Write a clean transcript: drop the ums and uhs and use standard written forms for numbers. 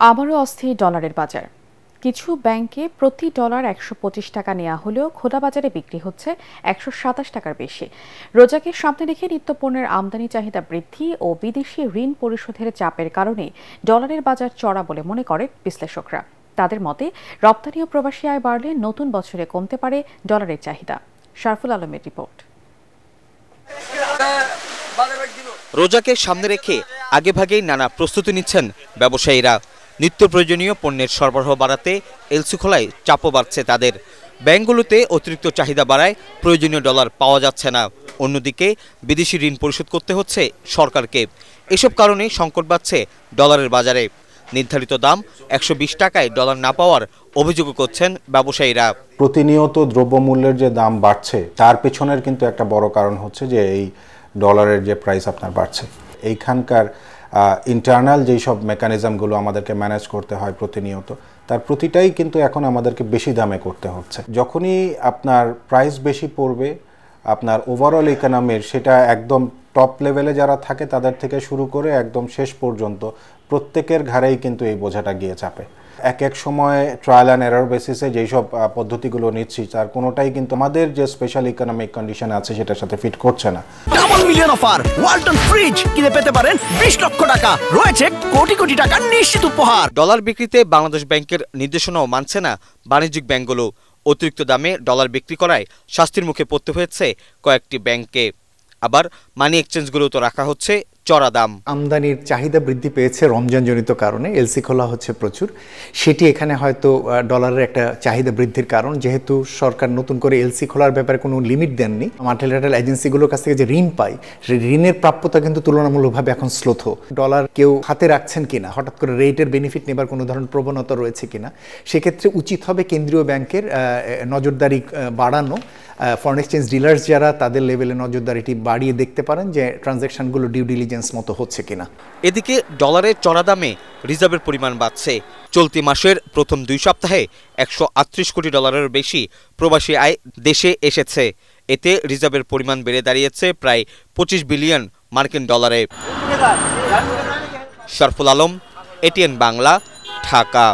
আবারও অস্থির ডলারের বাজার। কিছু ব্যাংকে প্রতি ডলার ১২৫ টাকা নেওয়া হলেও খোলা বাজারে বিক্রি হচ্ছে ১২৭ টাকার বেশি। রোজাকে সামনে রেখে নিত্যপণ্যের আমদানি চাহিদা বৃদ্ধি ও বিদেশি ঋণ পরিশোধের চাপের কারণে ডলারের বাজার চড়া বলে মনে করেন বিশ্লেষকরা। তাদের মতে রপ্তানি ও প্রবাসী আয় বাড়লে নতুন বছরে কমতে পারে ডলারের চাহিদা। শারফুল আলমের রিপোর্ট। রোজাকে সামনে রেখে আগেভাগেই নানা প্রস্তুতি নিচ্ছেন ব্যবসায়ীরা। নিত্য প্রয়োজনীয় পণ্যের সরবরাহ বাড়াতে এলসি খোলায় চাপও বাড়ছে তাদের। ব্যাংকগুলোতে অতিরিক্ত চাহিদা বাড়ায় প্রয়োজনীয় ডলার পাওয়া যাচ্ছে না। অন্যদিকে বিদেশি ঋণ পরিশোধ করতে হচ্ছে সরকারকে। এসব কারণে সংকট বাড়ছে ডলারের বাজারে। নির্ধারিত দাম ১২০ টাকায় ডলার না পাওয়ার অভিযোগ করছেন ব্যবসায়ীরা। প্রতিনিয়ত দ্রব্যমূল্যের যে দাম বাড়ছে তার পেছনের কিন্তু একটা বড় কারণ হচ্ছে যে এই ডলারের যে প্রাইস আপনার বাড়ছে। এইখানকার ইন্টারনাল যেই সব মেকানিজমগুলো আমাদেরকে ম্যানেজ করতে হয় প্রতিনিয়ত, তার প্রতিটাই কিন্তু এখন আমাদেরকে বেশি দামে করতে হচ্ছে। যখনই আপনার প্রাইস বেশি পড়বে, আপনার ওভারঅল ইকোনমির সেটা একদম টপ লেভেলে যারা থাকে তাদের থেকে শুরু করে একদম শেষ পর্যন্ত প্রত্যেকের ঘাড়েই কিন্তু এই বোঝাটা গিয়ে চাপে। এক সময় ট্রায়াল অ্যান্ড এরর বেসিসে যেই সব পদ্ধতিগুলো নিচ্ছি তার কোনোটাই কিন্তু আমাদের যে স্পেশাল ইকোনমিক কন্ডিশন আছে সেটার সাথে ফিট করছে না। Double million offer Walton fridge কিনে পেতে পারেন ২০ লক্ষ টাকা, রয়েছে কোটি কোটি টাকার নিশ্চিত উপহার। ডলার বিক্রিতে বাংলাদেশ ব্যাংকের নির্দেশনাও মানছে না বাণিজ্যিক ব্যাংকগুলো। অতিরিক্ত দামে ডলার বিক্রি করায় শাস্তির মুখে পড়তে হয়েছে কয়েকটি ব্যাংককে। আবার মানি এক্সচেঞ্জগুলো তো রাখা হচ্ছে চড়া দাম। আমদানির চাহিদা বৃদ্ধি পেয়েছে রমজানজনিত কারণে, এলসি খোলা হচ্ছে প্রচুর। সেটি এখানে হয়তো ডলারের একটা চাহিদা বৃদ্ধির কারণ, যেহেতু সরকার নতুন করে এলসি খোলার ব্যাপারে কোনো লিমিট দেননি। মাল্টিল্যাটারাল এজেন্সিগুলোর কাছ থেকে যে ঋণ পাই, সেই ঋণের প্রাপ্যতা কিন্তু তুলনামূলকভাবে এখন স্লোথ। ডলার কেউ হাতে রাখছেন কিনা, হঠাৎ করে রেটের বেনিফিট নেবার কোনো ধরনের প্রবণতা রয়েছে কিনা, সেক্ষেত্রে উচিত হবে কেন্দ্রীয় ব্যাংকের নজরদারি বাড়ানো। ফরেন এক্সচেঞ্জ ডিলার্স যারা, তাদের লেভেলে নজরদারিটি বাড়িয়ে দেখতে পারেন যে ট্রানজ্যাকশনগুলো ডিউ ডিলিজেন্স মতো হচ্ছে কিনা। এদিকে ডলারের চড়া দামে রিজার্ভের পরিমাণ বাড়ছে। চলতি মাসের প্রথম ২ সপ্তাহে ১৩৮ কোটি ডলারের বেশি প্রবাসী আয় দেশে এসেছে। এতে রিজার্ভের পরিমাণ বেড়ে দাঁড়িয়েছে প্রায় ২৫ বিলিয়ন মার্কিন ডলারে। শারফুল আলম, এটিএন বাংলা, ঢাকা।